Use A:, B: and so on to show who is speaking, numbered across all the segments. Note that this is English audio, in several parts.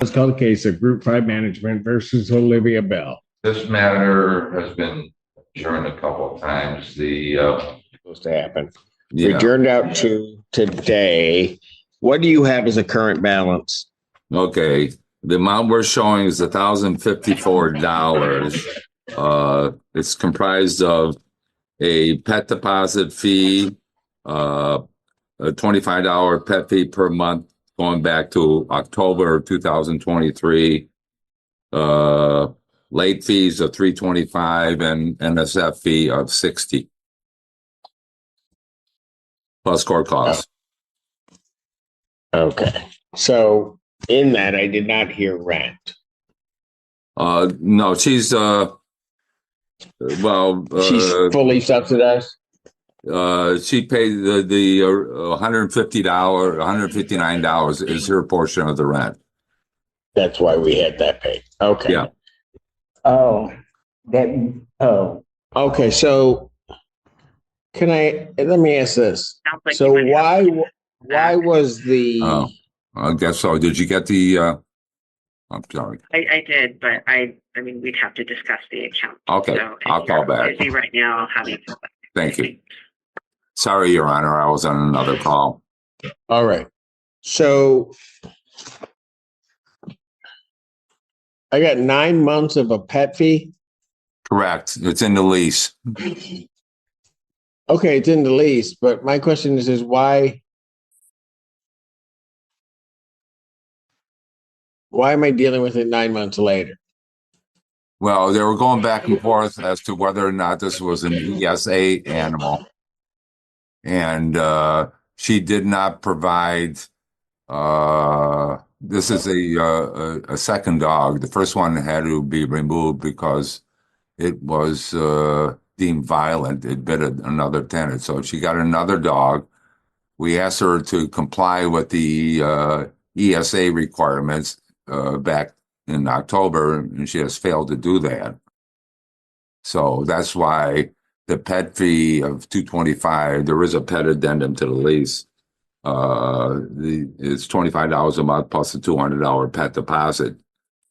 A: It's called a case of Group 5 Management versus Olivia Bell.
B: This matter has been adjourned a couple of times.
A: Supposed to happen. We
B: Yeah,
A: adjourned out to today. What do you have as a current balance?
B: okay. The amount we're showing is $1,054. It's comprised of a pet deposit fee, a $25 pet fee per month going back to October of 2023, late fees of $325 and NSF fee of $60 plus court costs.
A: Okay. So in that, I did not hear rent.
B: No, she's
A: She's fully subsidized.
B: She paid the $150, $159 is her portion of the rent.
A: That's why we had that paid. Okay.
B: Yeah.
C: Oh,
A: Okay. So let me ask this.
D: Like
A: so why was the,
B: I guess so. Did you get the, I'm sorry.
D: I did, but I mean, we'd have to discuss the account.
B: Okay,
D: So
B: I'll call back.
D: Busy right now. I'll have you.
B: Thank you. Sorry, Your Honor, I was on another call.
A: all right. So I got 9 months of a pet fee.
B: Correct. It's in the lease.
A: Okay, it's in the lease, but my question is why am I dealing with it 9 months later?
B: Well, they were going back and forth as to whether or not this was an ESA animal. And she did not provide, this is a second dog. The first one had to be removed because it was deemed violent. It bit another tenant. So she got another dog. We asked her to comply with the ESA requirements back in October, and she has failed to do that. So that's why the pet fee of $225, there is a pet addendum to the lease. It's $25 a month plus a $200 pet deposit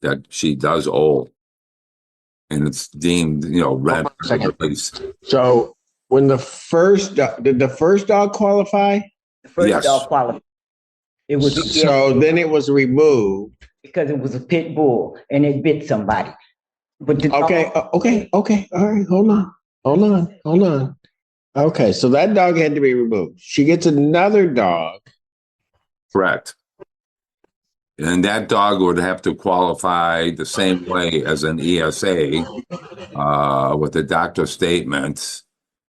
B: that she does owe. And it's deemed, rent.
A: So when did the first dog qualify?
C: the first
B: Yes.
C: dog qualified. It was
A: So then it was removed.
C: because it was a pit bull and it bit somebody. But the
A: Okay. Okay. All right. Hold on. Okay. So that dog had to be removed. She gets another dog.
B: Correct. And that dog would have to qualify the same way as an ESA with the doctor's statements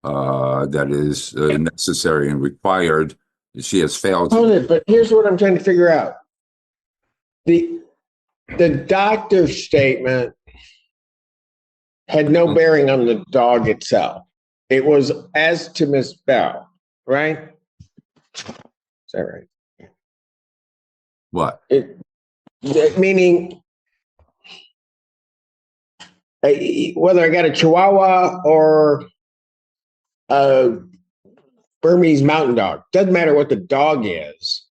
B: that is necessary and required. She has failed.
A: Hold it. But here's what I'm trying to figure out. The doctor's statement had no bearing on the dog itself. It was as to Miss Bell, right? Is that right?
B: What?
A: Meaning, whether I got a Chihuahua or a Burmese mountain dog, doesn't matter what the dog is.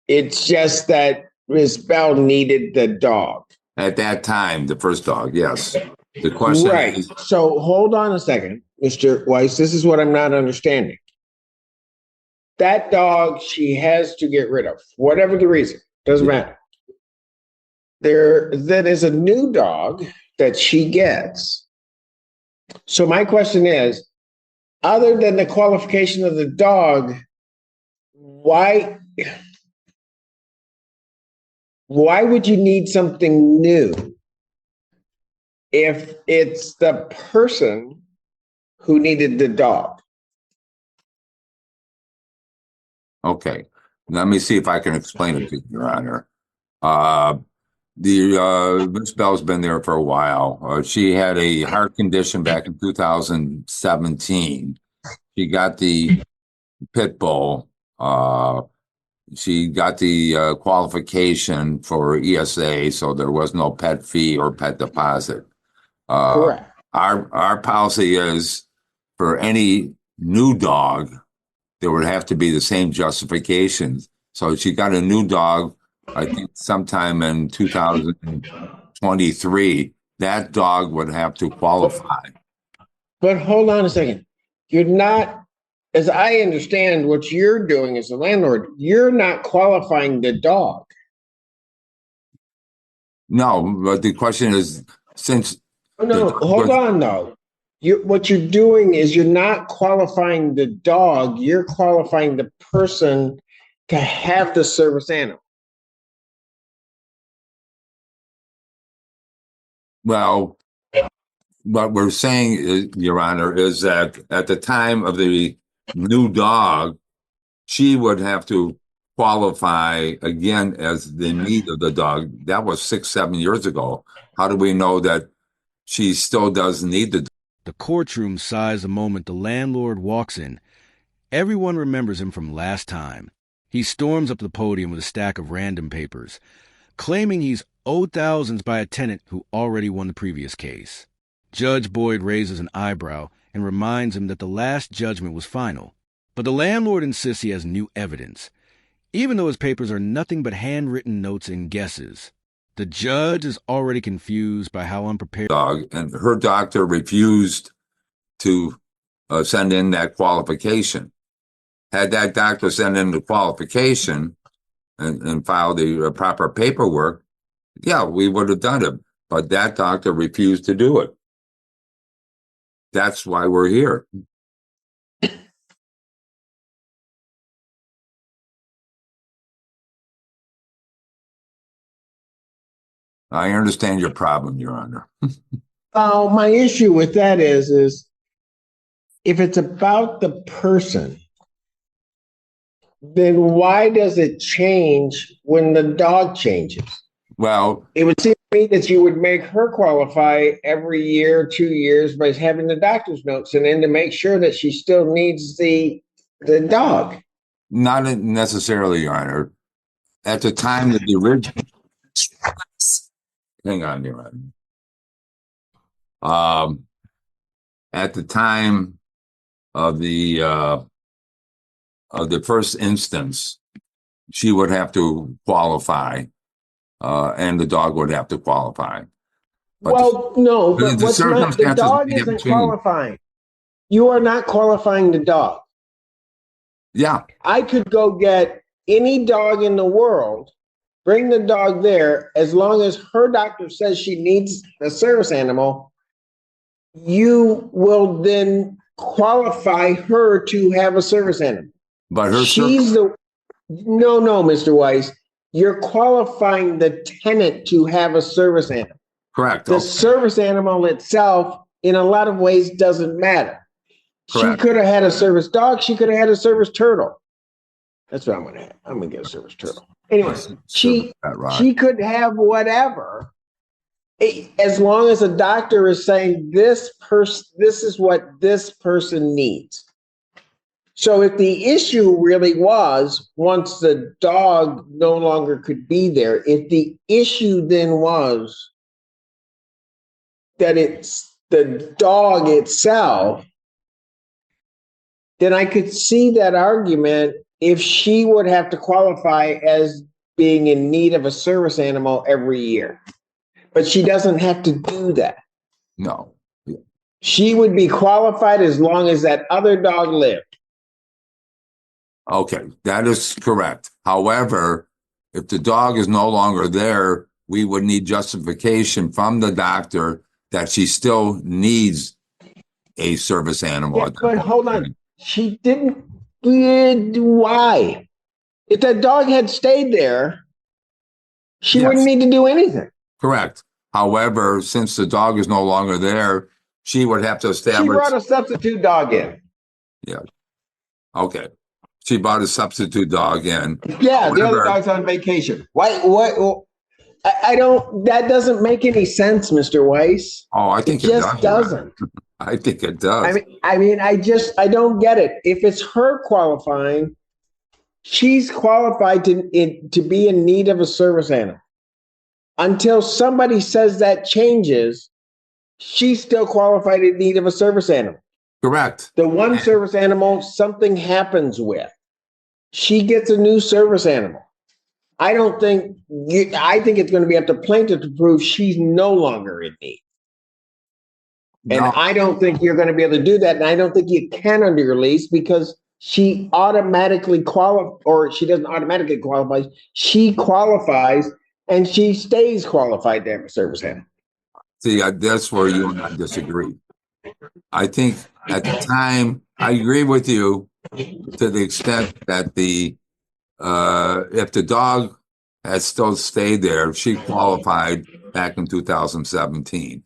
A: It's just that Miss Bell needed the dog.
B: At that time, the first dog, yes. The question
A: Right.
B: is,
A: So hold on a second, Mr. Weiss. This is what I'm not understanding. That dog she has to get rid of, whatever the reason, doesn't matter. There then is a new dog that she gets. So my question is, other than the qualification of the dog, why would you need something new if it's the person who needed the dog?
B: okay, let me see if I can explain it to you, Your Honor. Miss Bell's been there for a while. She had a heart condition back in 2017. She got the pit bull. She got the qualification for ESA, so there was no pet fee or pet deposit.
A: Correct.
B: Our policy is for any new dog, there would have to be the same justifications. So she got a new dog I think sometime in 2023, that dog would have to qualify.
A: But hold on a second. You're not, as I understand what you're doing as a landlord, you're not qualifying the dog.
B: No, but the question is, since
A: No, hold on though. What you're doing is you're not qualifying the dog, you're qualifying the person to have the service animal.
B: well, what we're saying, Your Honor, is that at the time of the new dog, she would have to qualify again as the need of the dog. That was 6, 7 years ago. How do we know that she still does need the dog?
E: The courtroom sighs the moment the landlord walks in. Everyone remembers him from last time. He storms up the podium with a stack of random papers, claiming he's owed thousands by a tenant who already won the previous case. Judge Boyd raises an eyebrow and reminds him that the last judgment was final. But the landlord insists he has new evidence, even though his papers are nothing but handwritten notes and guesses. The judge is already confused by how unprepared
B: Dog, and her doctor refused to send in that qualification. Had that doctor sent in the qualification and filed the proper paperwork, yeah, we would have done it. But that doctor refused to do it. That's why we're here. I understand your problem, Your Honor.
A: Oh, my issue with that is if it's about the person, then why does it change when the dog changes?
B: Well,
A: It would seem to me that you would make her qualify every year, 2 years by having the doctor's notes and then to make sure that she still needs the dog.
B: not necessarily, Your Honor. At the time of the original, hang on, Your Honor. At the time of the first instance, she would have to qualify, and the dog would have to qualify. But
A: No,
B: the
A: but what's not, the
B: circumstances
A: dog
B: may have
A: isn't
B: changed.
A: qualifying. You are not qualifying the dog.
B: Yeah,
A: I could go get any dog in the world, bring the dog there, as long as her doctor says she needs a service animal, you will then qualify her to have a service animal.
B: but her
A: No, Mr. Weiss, you're qualifying the tenant to have a service animal.
B: correct.
A: The
B: Okay.
A: service animal itself, in a lot of ways, doesn't matter.
B: Correct.
A: She could have had a service dog. She could have had a service turtle. That's what I'm going to have. I'm going to get a service turtle. Anyway, she could have whatever, as long as a doctor is saying this is what this person needs. So if the issue really was once the dog no longer could be there, if the issue then was that it's the dog itself, then I could see that argument if she would have to qualify as being in need of a service animal every year. But she doesn't have to do that.
B: No.
A: She would be qualified as long as that other dog lived.
B: Okay, that is correct. However, if the dog is no longer there, we would need justification from the doctor that she still needs a service animal.
A: Yeah, but hold on. She didn't. Why? If that dog had stayed there, she
B: Yes.
A: wouldn't need to do anything.
B: Correct. However, since the dog is no longer there, she would have to establish.
A: She brought a substitute dog in.
B: Yeah. Okay. She brought a substitute dog in.
A: Yeah, the other
B: However,
A: dog's on vacation. Why? What? I don't. That doesn't make any sense, Mr. Weiss.
B: Oh, I think
A: it just doesn't.
B: I think it does.
A: I don't get it. If it's her qualifying, she's qualified to be in need of a service animal. Until somebody says that changes, she's still qualified in need of a service animal.
B: Correct.
A: The one service animal something happens with, she gets a new service animal. I don't think I think it's going to be up to plaintiff to prove she's no longer in need. And
B: No,
A: I don't think you're going to be able to do that. And I don't think you can under your lease because she automatically qualifies, or she doesn't automatically qualify. She qualifies and she stays qualified to have a service animal.
B: see, that's where you and I disagree. I think at the time, I agree with you to the extent that if the dog had still stayed there, she qualified back in 2017.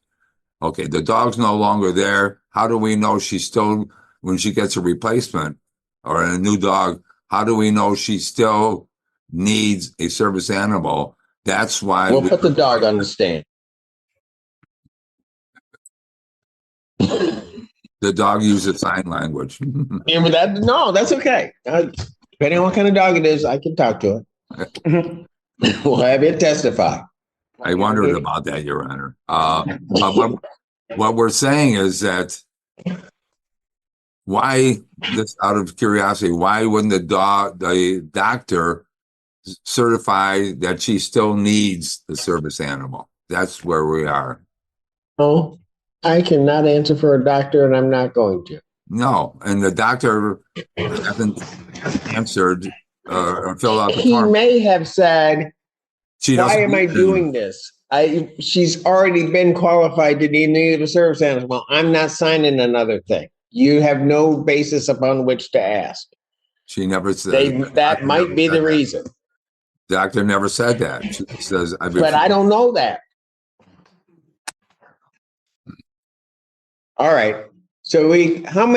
B: Okay, the dog's no longer there. How do we know she's still, when she gets a replacement or a new dog, how do we know she still needs a service animal? That's why
A: We'll put the dog on the stand.
B: the dog uses sign language.
A: Yeah, but that's okay. Depending on what kind of dog it is, I can talk to it. We'll have it testify.
B: I wondered about that, Your Honor. But what we're saying is that why, just out of curiosity, why wouldn't the doctor certify that she still needs the service animal? That's where we are.
A: Oh, I cannot answer for a doctor, and I'm not going to.
B: No, and the doctor hasn't answered or filled out the
A: He
B: form.
A: may have said,
B: She
A: "Why
B: doesn't
A: am I
B: need to.
A: doing this? She's already been qualified to need a service animal. Well, I'm not signing another thing. You have no basis upon which to ask.
B: She never said
A: That might be the reason.
B: Doctor never said that. She says,
A: But I don't know that. All right. So how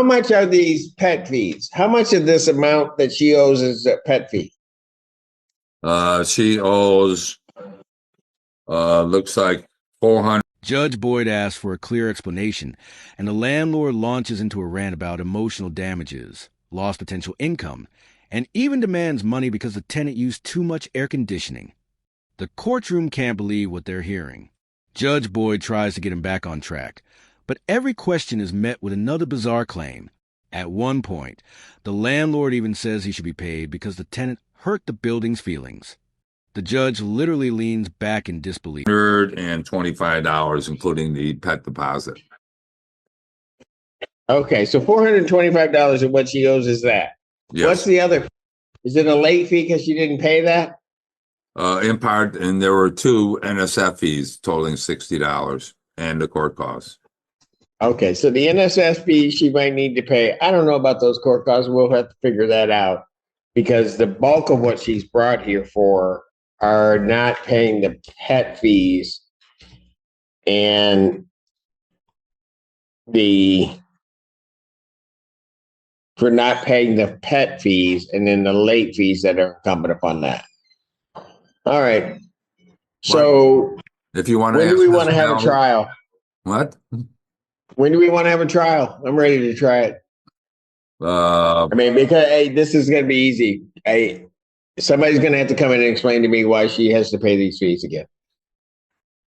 A: much are these pet fees? How much of this amount that she owes is a pet fee?
B: She owes looks like 400.
E: Judge Boyd asks for a clear explanation, and the landlord launches into a rant about emotional damages, lost potential income, and even demands money because the tenant used too much air conditioning. The courtroom can't believe what they're hearing. Judge Boyd tries to get him back on track, but every question is met with another bizarre claim. At one point, the landlord even says he should be paid because the tenant hurt the building's feelings. The judge literally leans back in disbelief.
B: $125, including the pet deposit.
A: Okay, so $425 of what she owes is that.
B: Yes.
A: What's the other? Is it a late fee because she didn't pay that?
B: In part, and there were 2 NSF fees totaling $60 and the court costs.
A: Okay, so the NSF fee she might need to pay. I don't know about those court costs. We'll have to figure that out because the bulk of what she's brought here for are not paying the pet fees and for not paying the pet fees and then the late fees that are incumbent upon that. All right. So
B: if you want to,
A: when do we want to have a trial?
B: What?
A: When do we want to have a trial? I'm ready to try it. I mean, because this is going to be easy. Somebody's going to have to come in and explain to me why she has to pay these fees again.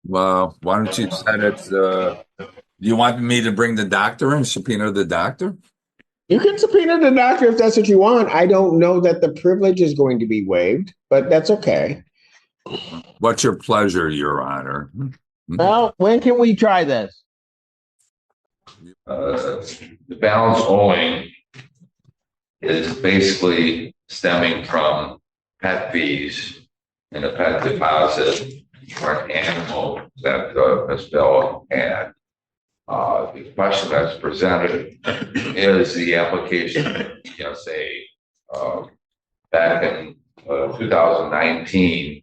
B: Well, why don't you set it? Do you want me to bring the doctor and subpoena the doctor?
A: You can subpoena the doctor if that's what you want. I don't know that the privilege is going to be waived, but that's okay.
B: What's your pleasure, Your Honor?
A: Well, when can we try this?
F: The balance owing is basically stemming from pet fees and a pet deposit for an animal that Ms. Bell had. The question that's presented is the application of ESA. Back in 2019,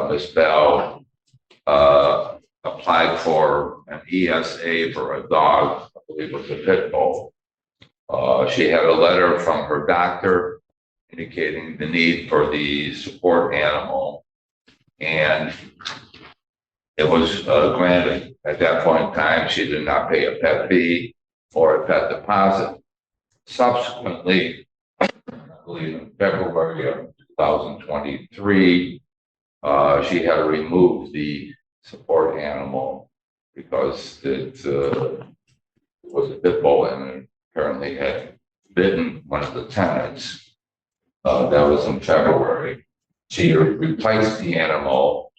F: Ms. Bell applied for an ESA for a dog, I believe it was a pit bull. She had a letter from her doctor indicating the need for the support animal, and it was granted. At that point in time, she did not pay a pet fee or a pet deposit. Subsequently, I believe in February of 2023, she had to remove the support animal because it was a pit bull and apparently had bitten one of the tenants. That was in February. she replaced the animal,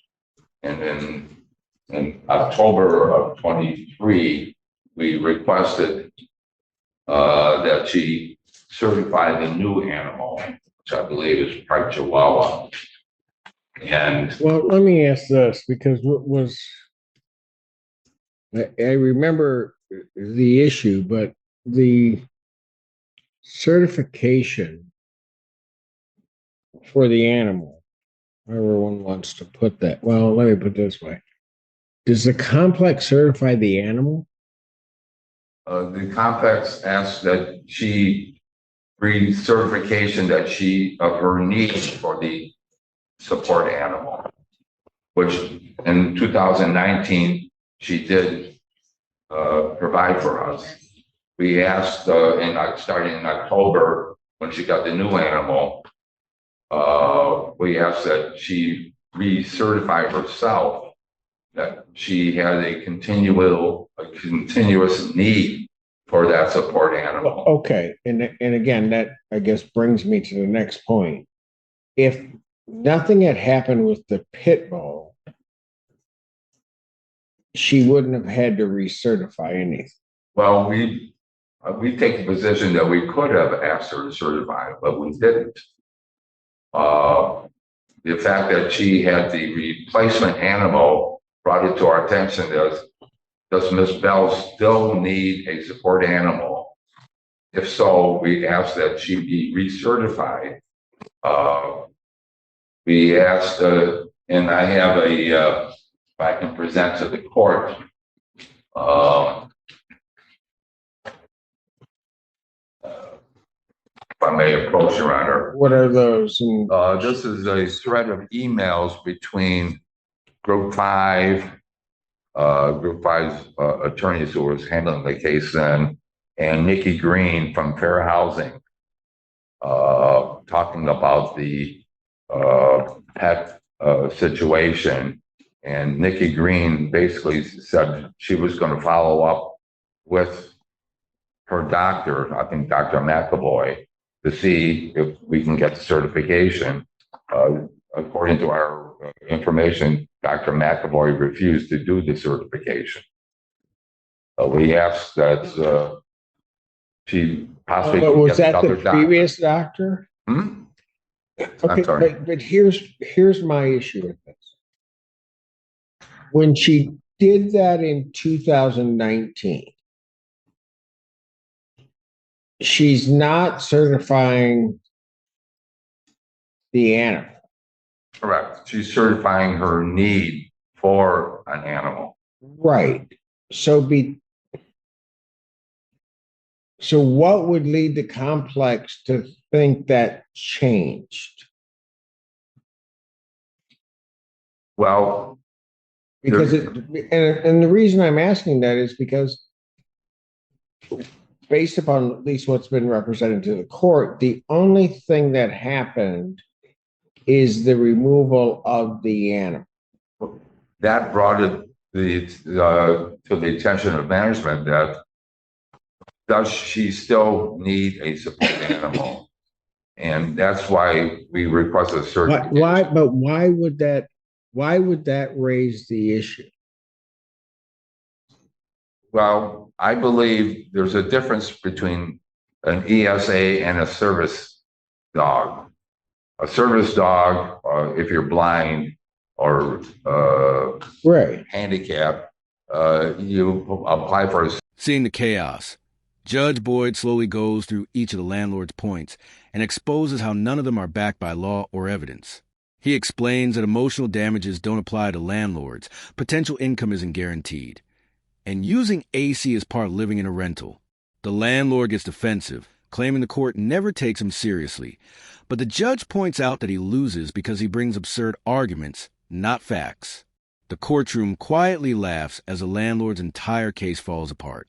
F: and then in October of 23, we requested that she certify the new animal, which I believe is Pipe Chihuahua. And
A: Well, let me ask this, because what was, I remember the issue, but the certification for the animal, however one wants to put that. Well, let me put it this way. Does the complex certify the animal?
F: the complex asked that she read certification that she of her needs for the support animal, which in 2019 she did provide for us. We asked starting in October when she got the new animal, we asked that she recertify herself that she had a continuous need for that support animal.
A: Okay, and again, that I guess brings me to the next point. If nothing had happened with the pit bull, she wouldn't have had to recertify anything.
F: Well, we take the position that we could have asked her to certify, but we didn't. The fact that she had the replacement animal brought it to our attention that does Miss Bell still need a support animal? If so, we asked that she be recertified. We asked, and I have if I can present to the court, if I may approach Your Honor.
A: What are those?
F: This is a thread of emails between Group 5, Group 5's attorneys who was handling the case then, and Nikki Green from Fair Housing, talking about the pet situation. And Nikki Green basically said she was going to follow up with her doctor, I think Dr. McAvoy, to see if we can get the certification. According to our information, Dr. McAvoy refused to do the certification. We asked that she possibly.
A: But was that the previous doctor?
F: Hmm?
A: Okay,
F: I'm sorry.
A: but here's my issue with this. When she did that in 2019, she's not certifying the animal.
F: Correct. She's certifying her need for an animal.
A: Right. So what would lead the complex to think that changed?
F: Well,
A: Because and the reason I'm asking that is because based upon at least what's been represented to the court, the only thing that happened is the removal of the animal.
F: that brought it to the attention of management that does she still need a support animal? And that's why we requested a certification.
A: Why would that raise the issue?
F: Well, I believe there's a difference between an ESA and a service dog. A service dog, if you're blind or
A: Right.
F: handicapped, you apply for a.
E: Seeing the chaos, Judge Boyd slowly goes through each of the landlord's points and exposes how none of them are backed by law or evidence. He explains that emotional damages don't apply to landlords, potential income isn't guaranteed, and using AC as part of living in a rental. The landlord gets defensive, claiming the court never takes him seriously, but the judge points out that he loses because he brings absurd arguments, not facts. The courtroom quietly laughs as the landlord's entire case falls apart.